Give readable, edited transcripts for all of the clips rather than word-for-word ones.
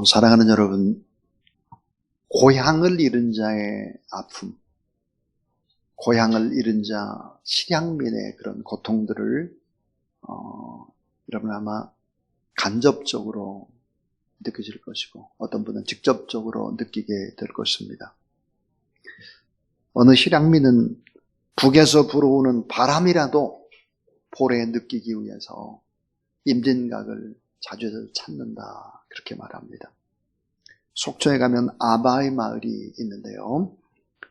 사랑하는 여러분, 고향을 잃은 자의 아픔, 고향을 잃은 자, 실향민의 그런 고통들을 여러분 아마 간접적으로 느끼실 것이고 어떤 분은 직접적으로 느끼게 될 것입니다. 어느 실향민은 북에서 불어오는 바람이라도 볼에 느끼기 위해서 임진각을 자주 찾는다, 그렇게 말합니다. 속초에 가면 아바이 마을이 있는데요,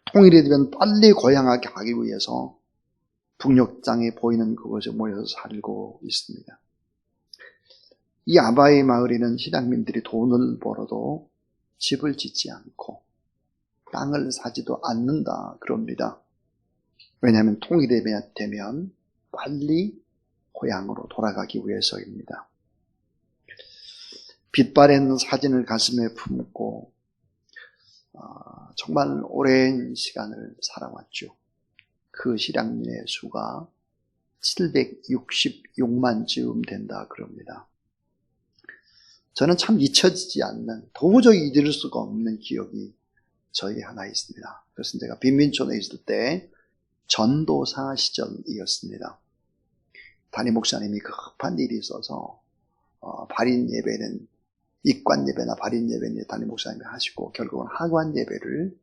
통일이 되면 빨리 고향에 가기 위해서 북녘장이 보이는 그곳에 모여서 살고 있습니다. 이 아바이 마을에는 실향민들이 돈을 벌어도 집을 짓지 않고 땅을 사지도 않는다 그럽니다. 왜냐하면 통일이 되면 빨리 고향으로 돌아가기 위해서입니다. 빛바랜 사진을 가슴에 품고 정말 오랜 시간을 살아왔죠. 그 실향민의 수가 766만쯤 된다 그럽니다. 저는 참 잊혀지지 않는, 도저히 잊을 수가 없는 기억이 저희 하나 있습니다. 그것은 제가 빈민촌에 있을 때 전도사 시절이었습니다. 담임 목사님이 급한 일이 있어서 발인 예배는 입관 예배나 발인 예배는 담임 목사님이 하시고 결국은 하관 예배를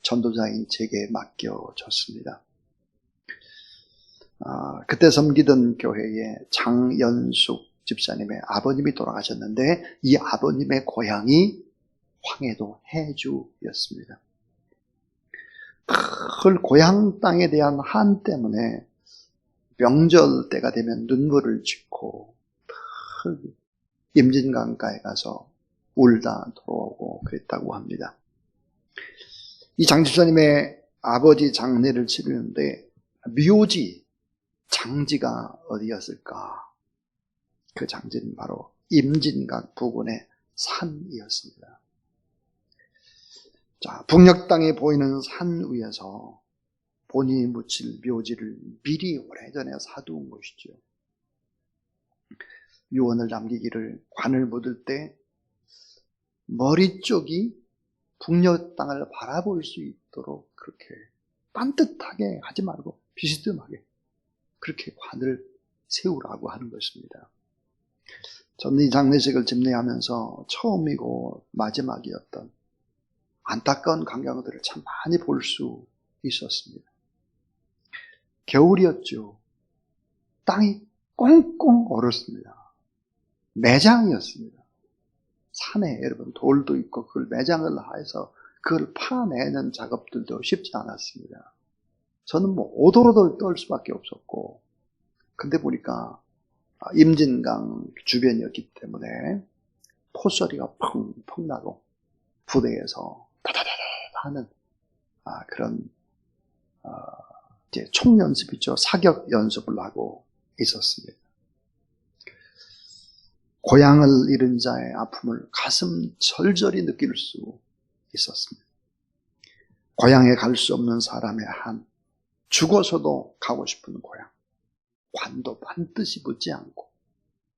전도자인 제게 맡겨졌습니다. 그때 섬기던 교회에 장연숙 집사님의 아버님이 돌아가셨는데 이 아버님의 고향이 황해도 해주였습니다. 그 고향 땅에 대한 한 때문에 명절 때가 되면 눈물을 짓고 임진강가에 가서 울다 돌아오고 그랬다고 합니다. 이 장 집사님의 아버지 장례를 치르는데 묘지, 장지가 어디였을까? 그 장지는 바로 임진강 부근의 산이었습니다. 자, 북녘 땅에 보이는 산 위에서 본인이 묻힐 묘지를 미리 오래전에 사두은 것이죠. 유언을 남기기를 관을 묻을 때 머리 쪽이 북녘 땅을 바라볼 수 있도록 그렇게 딴뜻하게 하지 말고 비스듬하게 그렇게 관을 세우라고 하는 것입니다. 저는 이 장례식을 집례하면서 처음이고 마지막이었던 안타까운 광경들을 참 많이 볼 수 있었습니다. 겨울이었죠. 땅이 꽁꽁 얼었습니다. 매장이었습니다. 산에 여러분 돌도 있고 그걸 매장을 해서 그걸 파내는 작업들도 쉽지 않았습니다. 저는 오도로도 떨 수밖에 없었고, 근데 보니까 임진강 주변이었기 때문에 포소리가 펑펑 나고 부대에서 다다다다 하는 그런 이제 총 연습이죠. 사격 연습을 하고 있었습니다. 고향을 잃은 자의 아픔을 가슴 절절히 느낄 수 있었습니다. 고향에 갈 수 없는 사람의 한, 죽어서도 가고 싶은 고향, 관도 반드시 묻지 않고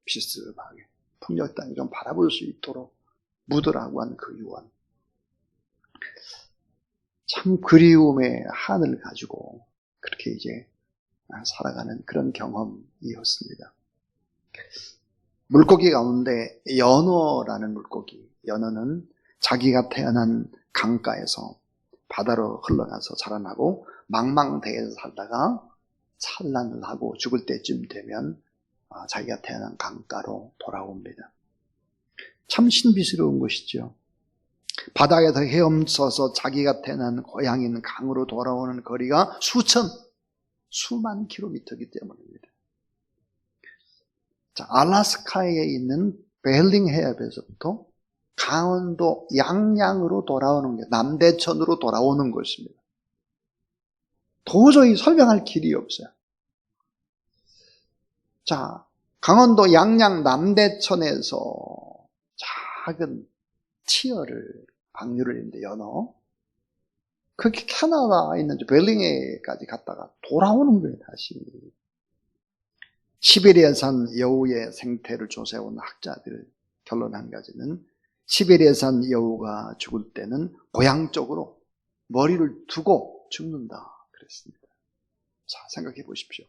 비스듬하게 풍력 땅을 좀 바라볼 수 있도록 묻으라고 한 그 유언, 참 그리움의 한을 가지고 그렇게 이제 살아가는 그런 경험이었습니다. 물고기 가운데 연어라는 물고기, 연어는 자기가 태어난 강가에서 바다로 흘러가서 자라나고 망망대해에서 살다가 산란을 하고 죽을 때쯤 되면 자기가 태어난 강가로 돌아옵니다. 참 신비스러운 것이죠. 바닥에서 헤엄쳐서 자기가 태어난 고향인 강으로 돌아오는 거리가 수만 킬로미터이기 때문입니다. 자, 알래스카에 있는 베링 해협에서부터 강원도 양양으로 돌아오는 게, 남대천으로 돌아오는 것입니다. 도저히 설명할 길이 없어요. 자, 강원도 양양 남대천에서 작은 치어를, 방류를 했는데 연어, 그렇게 캐나다에 있는 베링해까지 갔다가 돌아오는 거예요, 다시. 시베리아산 여우의 생태를 조사해온 학자들 결론 한 가지는 시베리아산 여우가 죽을 때는 고향 쪽으로 머리를 두고 죽는다 그랬습니다. 자, 생각해 보십시오.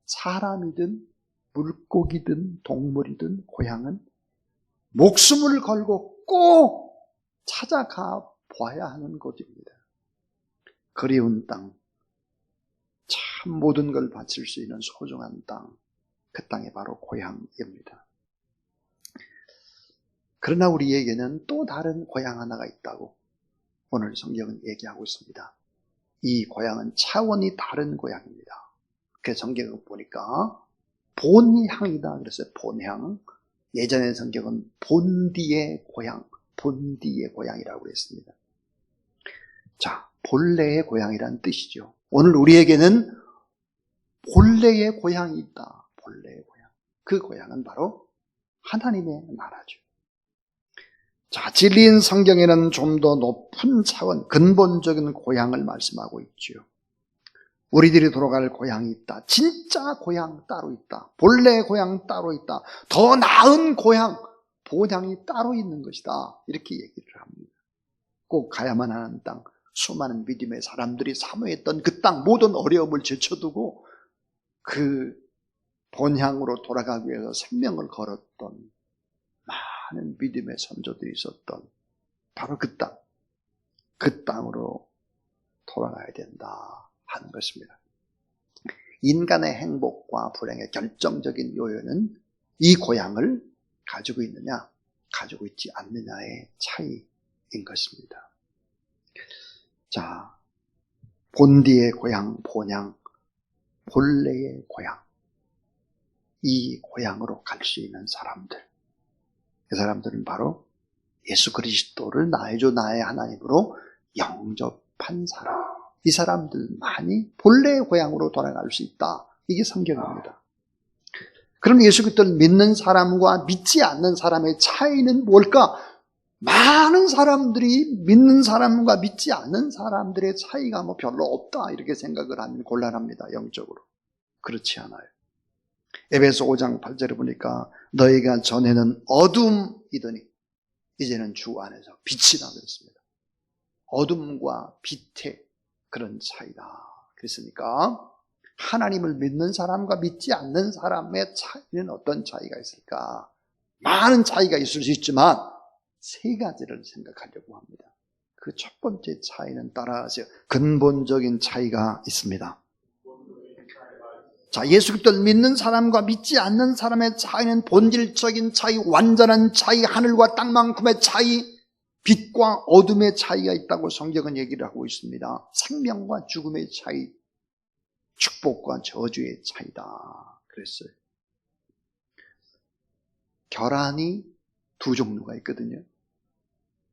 사람이든 물고기든 동물이든 고향은 목숨을 걸고 꼭 찾아가 보아야 하는 곳입니다. 그리운 땅, 참 모든 걸 바칠 수 있는 소중한 땅, 그 땅이 바로 고향입니다. 그러나 우리에게는 또 다른 고향 하나가 있다고 오늘 성경은 얘기하고 있습니다. 이 고향은 차원이 다른 고향입니다. 그 성경을 보니까 본향이다 그랬어요. 본향. 예전의 성경은 본디의 고향, 본디의 고향이라고 했습니다. 자, 본래의 고향이란 뜻이죠. 오늘 우리에게는 본래의 고향이 있다. 본래의 고향. 그 고향은 바로 하나님의 나라죠. 자, 진리인 성경에는 좀 더 높은 차원, 근본적인 고향을 말씀하고 있죠. 우리들이 돌아갈 고향이 있다. 진짜 고향 따로 있다. 본래의 고향 따로 있다. 더 나은 고향, 본향이 따로 있는 것이다. 이렇게 얘기를 합니다. 꼭 가야만 하는 땅, 수많은 믿음의 사람들이 사모했던 그 땅, 모든 어려움을 제쳐두고 그 본향으로 돌아가기 위해서 생명을 걸었던 많은 믿음의 선조들이 있었던 바로 그 땅, 그 땅으로 돌아가야 된다 하는 것입니다. 인간의 행복과 불행의 결정적인 요인은 이 고향을 가지고 있느냐, 가지고 있지 않느냐의 차이인 것입니다. 자, 본디의 고향, 본향, 본래의 고향, 이 고향으로 갈 수 있는 사람들, 그 사람들은 바로 예수 그리스도를 나의 주 나의 하나님으로 영접한 사람, 이 사람들만이 본래의 고향으로 돌아갈 수 있다. 이게 성경입니다. 그럼 예수 그리스도를 믿는 사람과 믿지 않는 사람의 차이는 뭘까? 많은 사람들이 믿는 사람과 믿지 않는 사람들의 차이가 뭐 별로 없다 이렇게 생각을 하면 곤란합니다. 영적으로. 그렇지 않아요. 에베소 5장 8절에 보니까 너희가 전에는 어둠이더니 이제는 주 안에서 빛이라 그랬습니다. 어둠과 빛의 그런 차이다. 그랬으니까 하나님을 믿는 사람과 믿지 않는 사람의 차이는 어떤 차이가 있을까? 많은 차이가 있을 수 있지만 세 가지를 생각하려고 합니다. 그 첫 번째 차이는 따라하세요. 근본적인 차이가 있습니다. 자, 예수 그리스도를 믿는 사람과 믿지 않는 사람의 차이는 본질적인 차이, 완전한 차이, 하늘과 땅만큼의 차이, 빛과 어둠의 차이가 있다고 성경은 얘기를 하고 있습니다. 생명과 죽음의 차이, 축복과 저주의 차이다 그랬어요. 결함이 두 종류가 있거든요.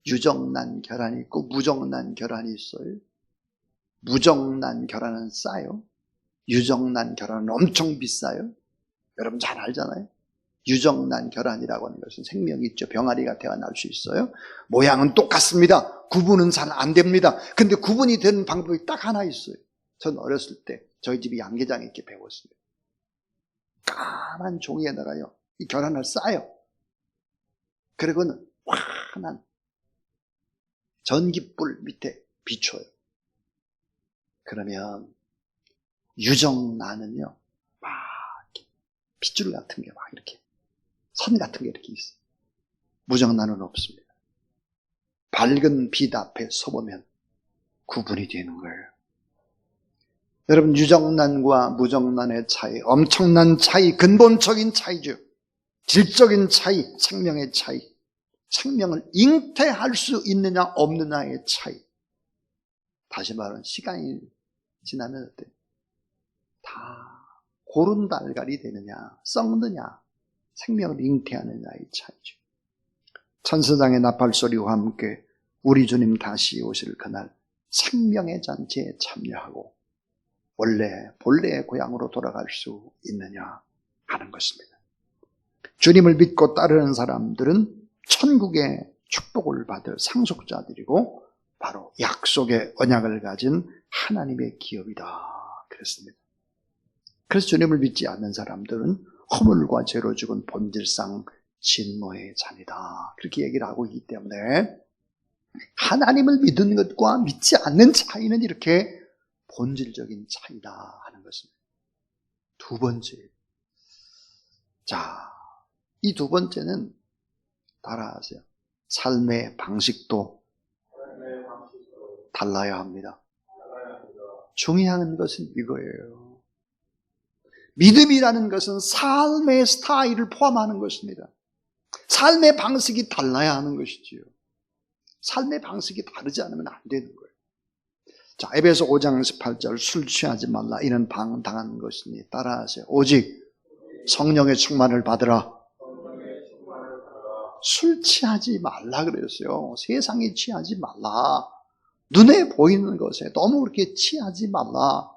유정난 결함이 있고 무정난 결함이 있어요. 무정난 결함은 싸요. 유정난 결함은 엄청 비싸요. 여러분 잘 알잖아요. 유정난 결함이라고 하는 것은 생명이 있죠. 병아리가 태어날 수 있어요. 모양은 똑같습니다. 구분은 잘 안 됩니다. 근데 구분이 되는 방법이 딱 하나 있어요. 전 어렸을 때 저희 집이 양계장에 이렇게 배웠어요. 까만 종이에다가요, 이 결함을 싸요. 그리고는 환한 전깃불 밑에 비춰요. 그러면 유정란은요, 막 핏줄 같은 게 막 이렇게 선 같은 게 이렇게 있어요. 무정란은 없습니다. 밝은 빛 앞에 서보면 구분이 되는 거예요. 여러분, 유정란과 무정란의 차이, 엄청난 차이, 근본적인 차이죠. 질적인 차이, 생명의 차이, 생명을 잉태할 수 있느냐 없느냐의 차이. 다시 말하면 시간이 지나면 어때요? 다 고른 달걀이 되느냐, 썩느냐, 생명을 잉태하느냐의 차이죠. 천사장의 나팔소리와 함께 우리 주님 다시 오실 그날 생명의 잔치에 참여하고 원래 본래의 고향으로 돌아갈 수 있느냐 하는 것입니다. 주님을 믿고 따르는 사람들은 천국의 축복을 받을 상속자들이고 바로 약속의 언약을 가진 하나님의 기업이다 그랬습니다. 그래서 주님을 믿지 않는 사람들은 허물과 죄로 죽은 본질상 진노의 잔이다. 그렇게 얘기를 하고 있기 때문에 하나님을 믿는 것과 믿지 않는 차이는 이렇게 본질적인 차이다 하는 것입니다. 두 번째. 자, 이 두 번째는 따라하세요. 삶의 방식도 달라야 합니다. 중요한 것은 이거예요. 믿음이라는 것은 삶의 스타일을 포함하는 것입니다. 삶의 방식이 달라야 하는 것이지요. 삶의 방식이 다르지 않으면 안 되는 거예요. 자, 에베소 5장 18절 술 취하지 말라 이런 당한 것이니 따라하세요. 오직 성령의 충만을 받으라. 술 취하지 말라 그랬어요. 세상에 취하지 말라. 눈에 보이는 것에 너무 그렇게 취하지 말라.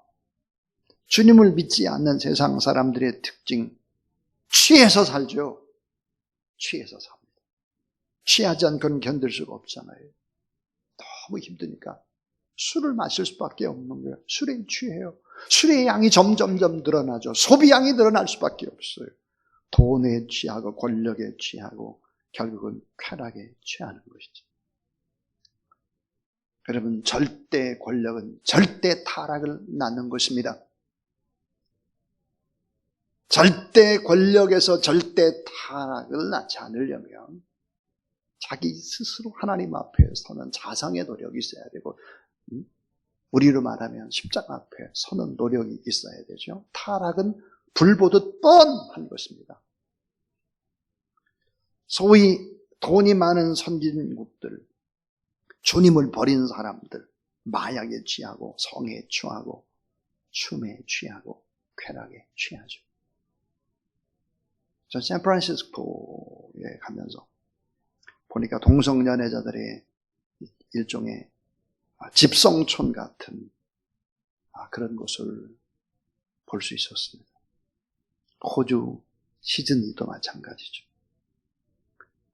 주님을 믿지 않는 세상 사람들의 특징, 취해서 살죠. 취해서 삽니다. 취하지 않고는 견딜 수가 없잖아요. 너무 힘드니까 술을 마실 수밖에 없는 거예요. 술에 취해요. 술의 양이 점점점 늘어나죠. 소비량이 늘어날 수밖에 없어요. 돈에 취하고 권력에 취하고 결국은 쾌락에 취하는 것이죠. 여러분, 절대 권력은 절대 타락을 낳는 것입니다. 절대 권력에서 절대 타락을 낳지 않으려면 자기 스스로 하나님 앞에 서는 자성의 노력이 있어야 되고, 우리로 말하면 십자가 앞에 서는 노력이 있어야 되죠. 타락은 불보듯 뻔한 것입니다. 소위 돈이 많은 선진국들, 주님을 버린 사람들, 마약에 취하고 성에 취하고 춤에 취하고 쾌락에 취하죠. 저 샌프란시스코에 가면서 보니까 동성연애자들의 일종의 집성촌 같은 그런 곳을 볼 수 있었습니다. 호주 시드니도 마찬가지죠.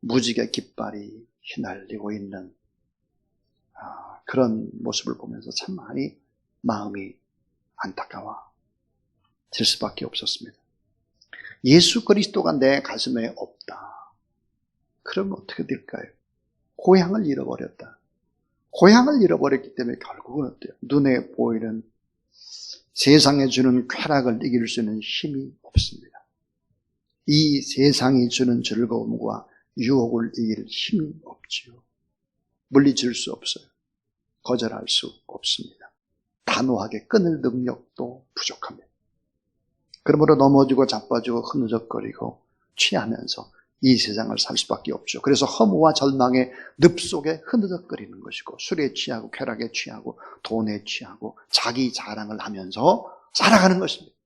무지개 깃발이 휘날리고 있는 그런 모습을 보면서 참 많이 마음이 안타까워질 수밖에 없었습니다. 예수 그리스도가 내 가슴에 없다. 그러면 어떻게 될까요? 고향을 잃어버렸다. 고향을 잃어버렸기 때문에 결국은 어때요? 눈에 보이는 세상에 주는 쾌락을 이길 수 있는 힘이 없습니다. 이 세상이 주는 즐거움과 유혹을 이길 힘이 없지요. 물리칠 수 없어요. 거절할 수 없습니다. 단호하게 끊을 능력도 부족합니다. 그러므로 넘어지고 자빠지고 흐느적거리고 취하면서 이 세상을 살 수밖에 없죠. 그래서 허무와 절망의 늪 속에 흐느적거리는 것이고, 술에 취하고 쾌락에 취하고 돈에 취하고 자기 자랑을 하면서 살아가는 것입니다.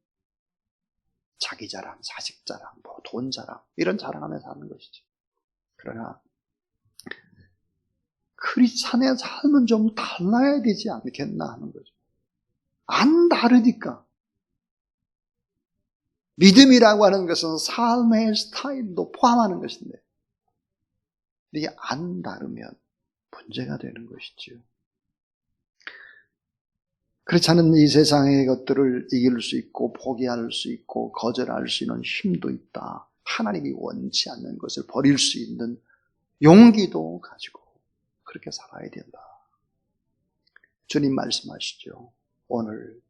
자기 자랑, 자식 자랑, 돈 자랑, 이런 자랑하면서 사는 것이죠. 그러나 크리스찬의 삶은 좀 달라야 되지 않겠나 하는 거죠. 안 다르니까. 믿음이라고 하는 것은 삶의 스타일도 포함하는 것인데, 이게 안 다르면 문제가 되는 것이죠. 그렇지 않은 이 세상의 것들을 이길 수 있고 포기할 수 있고 거절할 수 있는 힘도 있다. 하나님이 원치 않는 것을 버릴 수 있는 용기도 가지고 그렇게 살아야 된다. 주님 말씀하시죠. 오늘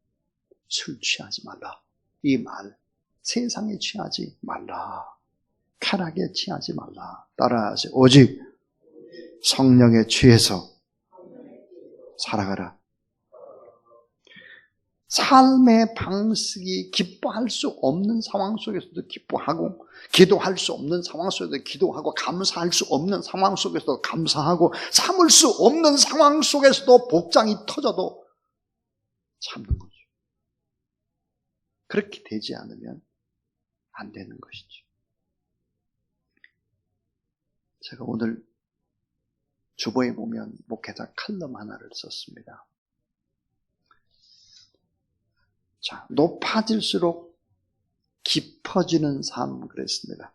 술 취하지 말라. 이 말, 세상에 취하지 말라. 쾌락에 취하지 말라. 따라하세요. 오직 성령에 취해서 살아가라. 삶의 방식이 기뻐할 수 없는 상황 속에서도 기뻐하고, 기도할 수 없는 상황 속에서도 기도하고, 감사할 수 없는 상황 속에서도 감사하고, 참을 수 없는 상황 속에서도 복장이 터져도 참는 거죠. 그렇게 되지 않으면 안 되는 것이죠. 제가 오늘 주보에 보면 목회자 칼럼 하나를 썼습니다. 자, 높아질수록 깊어지는 삶 그랬습니다.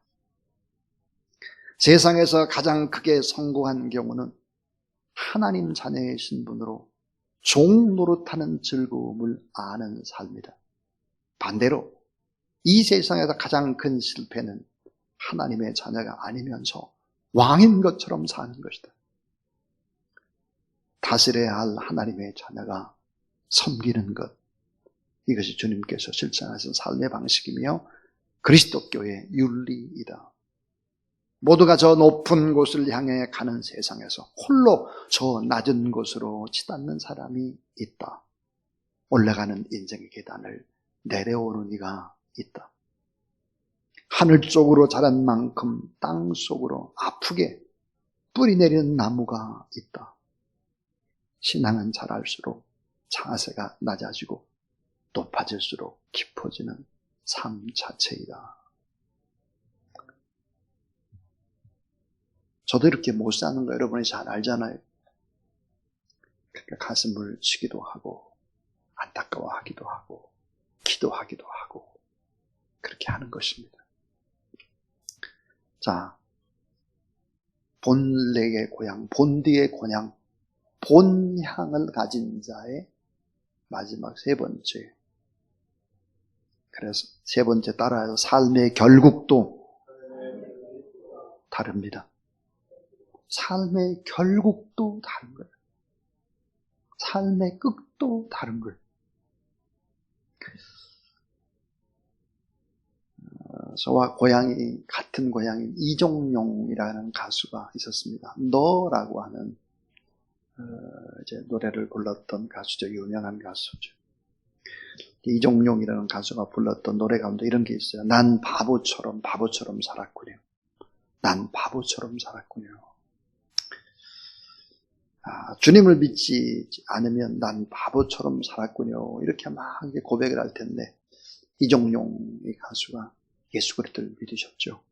세상에서 가장 크게 성공한 경우는 하나님 자녀이신 분으로 종 노릇하는 즐거움을 아는 삶이다. 반대로 이 세상에서 가장 큰 실패는 하나님의 자녀가 아니면서 왕인 것처럼 사는 것이다. 다스려야 할 하나님의 자녀가 섬기는 것, 이것이 주님께서 실천하신 삶의 방식이며 그리스도교의 윤리이다. 모두가 저 높은 곳을 향해 가는 세상에서 홀로 저 낮은 곳으로 치닫는 사람이 있다. 올라가는 인생의 계단을 내려오는 이가 있다. 하늘 쪽으로 자란 만큼 땅 속으로 아프게 뿌리 내리는 나무가 있다. 신앙은 자랄수록 자세가 낮아지고 높아질수록 깊어지는 삶 자체이다. 저도 이렇게 못 사는 거 여러분이 잘 알잖아요. 그러니까 가슴을 치기도 하고 안타까워하기도 하고 기도하기도 하고 그렇게 하는 것입니다. 자, 본래의 고향, 본디의 고향, 본향을 가진 자의 마지막 세 번째. 그래서 세 번째 따라서 삶의 결국도 다릅니다. 삶의 결국도 다른 거예요. 삶의 끝도 다른 거예요. 저와 고향이 같은 고향인 이종용이라는 가수가 있었습니다. 너라고 하는 이제 노래를 불렀던 가수죠. 유명한 가수죠. 이종용이라는 가수가 불렀던 노래 가운데 이런 게 있어요. 난 바보처럼 살았군요. 난 바보처럼 살았군요. 주님을 믿지 않으면 난 바보처럼 살았군요. 이렇게 막 고백을 할 텐데 이종용 이 가수가 예수 그리스도를 믿으셨죠.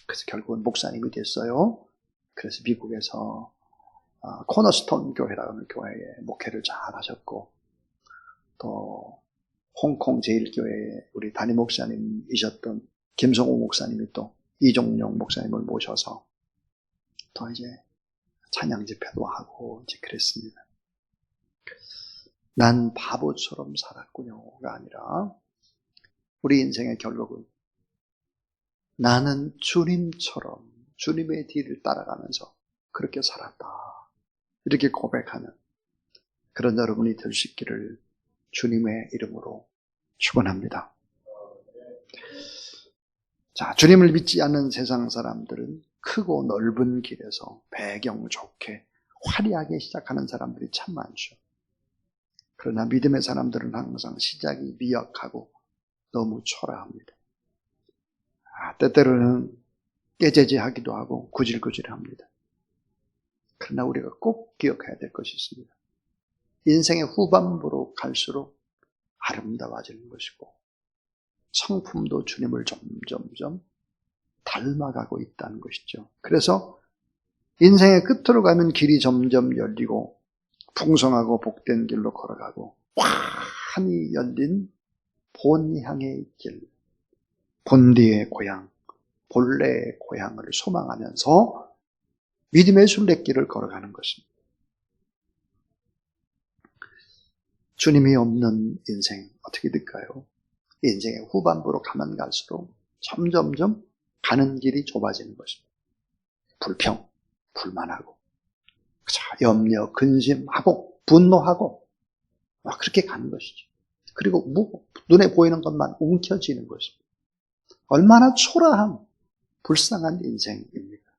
그래서 결국은 목사님이 됐어요. 그래서 미국에서 코너스톤 교회라는 교회에 목회를 잘 하셨고, 또 홍콩 제일교회에 우리 담임 목사님이셨던 김성호 목사님이 또 이종용 목사님을 모셔서 또 이제 찬양 집회도 하고 이제 그랬습니다. 난 바보처럼 살았군요가 아니라 우리 인생의 결국은 나는 주님처럼 주님의 뒤를 따라가면서 그렇게 살았다. 이렇게 고백하는 그런 여러분이 될 수 있기를 주님의 이름으로 축원합니다. 자, 주님을 믿지 않는 세상 사람들은 크고 넓은 길에서 배경 좋게 화려하게 시작하는 사람들이 참 많죠. 그러나 믿음의 사람들은 항상 시작이 미약하고 너무 초라합니다. 때때로는 깨재재하기도 하고 구질구질합니다. 그러나 우리가 꼭 기억해야 될 것이 있습니다. 인생의 후반부로 갈수록 아름다워지는 것이고 성품도 주님을 점점점 닮아가고 있다는 것이죠. 그래서 인생의 끝으로 가면 길이 점점 열리고 풍성하고 복된 길로 걸어가고 환히 열린 본향의 길, 본디의 고향, 본래의 고향을 소망하면서 믿음의 순례길을 걸어가는 것입니다. 주님이 없는 인생 어떻게 될까요? 인생의 후반부로 가면 갈수록 점점점 가는 길이 좁아지는 것입니다. 불평, 불만하고 염려, 근심하고 분노하고 그렇게 가는 것이죠. 그리고 눈에 보이는 것만 움켜쥐는 것입니다. 얼마나 초라한 불쌍한 인생입니까?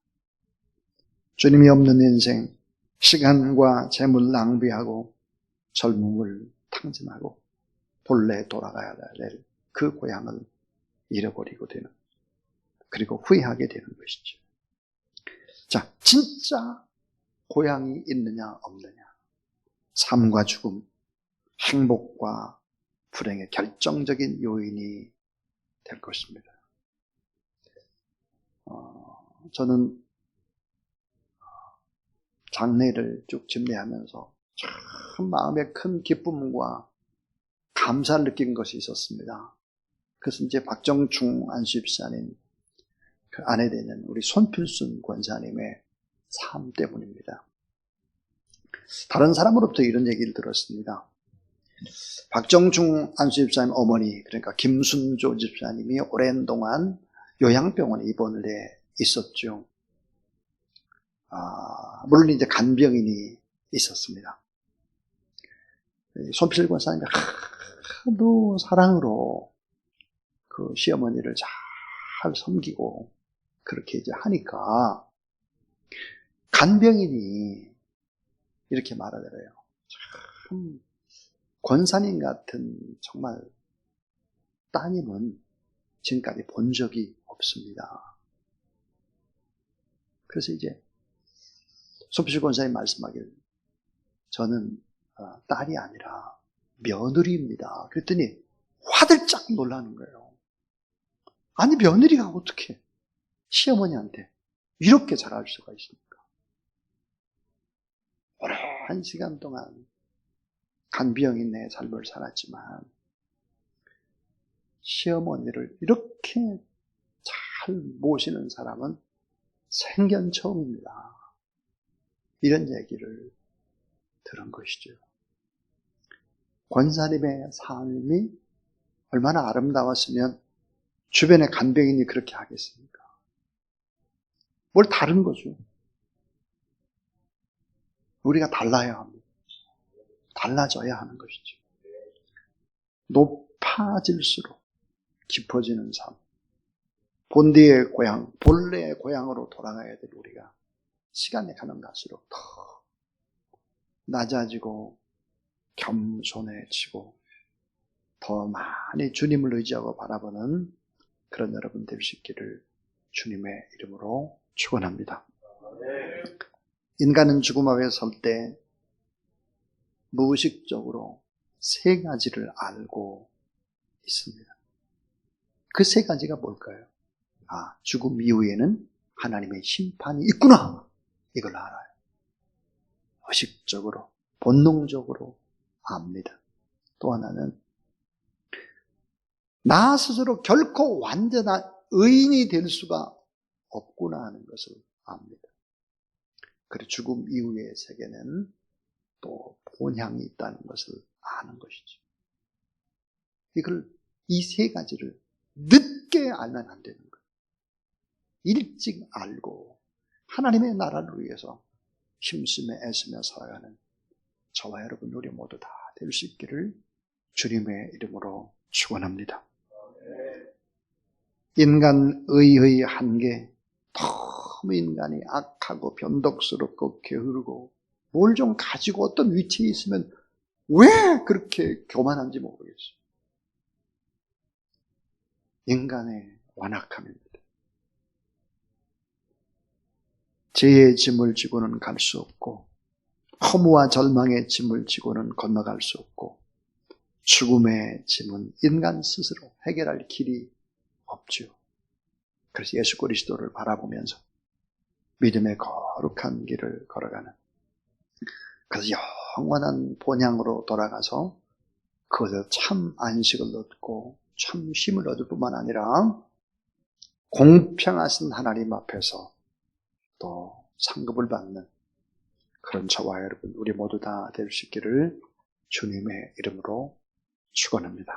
주님이 없는 인생, 시간과 재물 낭비하고 젊음을 탕진하고 본래 돌아가야 될 그 고향을 잃어버리고 되는, 그리고 후회하게 되는 것이죠. 자, 진짜 고향이 있느냐 없느냐, 삶과 죽음, 행복과 불행의 결정적인 요인이 될 것입니다. 저는 장례를 쭉 집례하면서 참 마음에 큰 기쁨과 감사를 느낀 것이 있었습니다. 그것은 이제 박정충 안수집사님 그 아내 되는 우리 손필순 권사님의 삶 때문입니다. 다른 사람으로부터 이런 얘기를 들었습니다. 박정충 안수집사님 어머니, 그러니까 김순조 집사님이 오랜 동안 요양병원에 입원을 해 있었죠. 물론 이제 간병인이 있었습니다. 손필 권사님이 하도 사랑으로 그 시어머니를 잘 섬기고 그렇게 이제 하니까 간병인이 이렇게 말하더래요. 참 권사님 같은 정말 따님은 지금까지 본 적이 없습니다. 그래서 이제 손필 권사님 말씀하길 저는 딸이 아니라 며느리입니다. 그랬더니 화들짝 놀라는 거예요. 아니 며느리가 어떻게 시어머니한테 이렇게 잘할 수가 있습니까? 오랜 시간 동안 간병인의 삶을 살았지만 시어머니를 이렇게 잘 모시는 사람은 생전 처음입니다. 이런 얘기를 들은 것이죠. 권사님의 삶이 얼마나 아름다웠으면 주변의 간병인이 그렇게 하겠습니까? 뭘 다른 거죠. 우리가 달라야 합니다. 달라져야 하는 것이죠. 높아질수록 깊어지는 삶. 본디의 고향, 본래의 고향으로 돌아가야 될 우리가 시간이 가는 갈수록 더 낮아지고 겸손해지고 더 많이 주님을 의지하고 바라보는 그런 여러분 될 수 있기를 주님의 이름으로 축원합니다. 인간은 죽음 앞에 설 때 무의식적으로 세 가지를 알고 있습니다. 그 세 가지가 뭘까요? 죽음 이후에는 하나님의 심판이 있구나. 이걸 알아요. 의식적으로, 본능적으로 압니다. 또 하나는 나 스스로 결코 완전한 의인이 될 수가 없구나 하는 것을 압니다. 그리고 죽음 이후의 세계는 또 본향이 있다는 것을 아는 것이죠. 이 세 가지를 늦게 알면 안 되는 거예요. 일찍 알고 하나님의 나라를 위해서 힘쓰며 애쓰며 살아가는 저와 여러분 우리 모두 다 될 수 있기를 주님의 이름으로 축원합니다. 인간의 한계, 너무 인간이 악하고 변덕스럽고 게으르고 뭘 좀 가지고 어떤 위치에 있으면 왜 그렇게 교만한지 모르겠어요. 인간의 완악함입니다. 죄의 짐을 지고는 갈 수 없고 허무와 절망의 짐을 지고는 건너갈 수 없고 죽음의 짐은 인간 스스로 해결할 길이 없죠. 그래서 예수 그리스도를 바라보면서 믿음의 거룩한 길을 걸어가는, 그래서 영원한 본향으로 돌아가서 그것에서 참 안식을 얻고 참 쉼을 얻을 뿐만 아니라 공평하신 하나님 앞에서 또 상급을 받는 그런 저와 여러분 우리 모두 다 될 수 있기를 주님의 이름으로 축원합니다.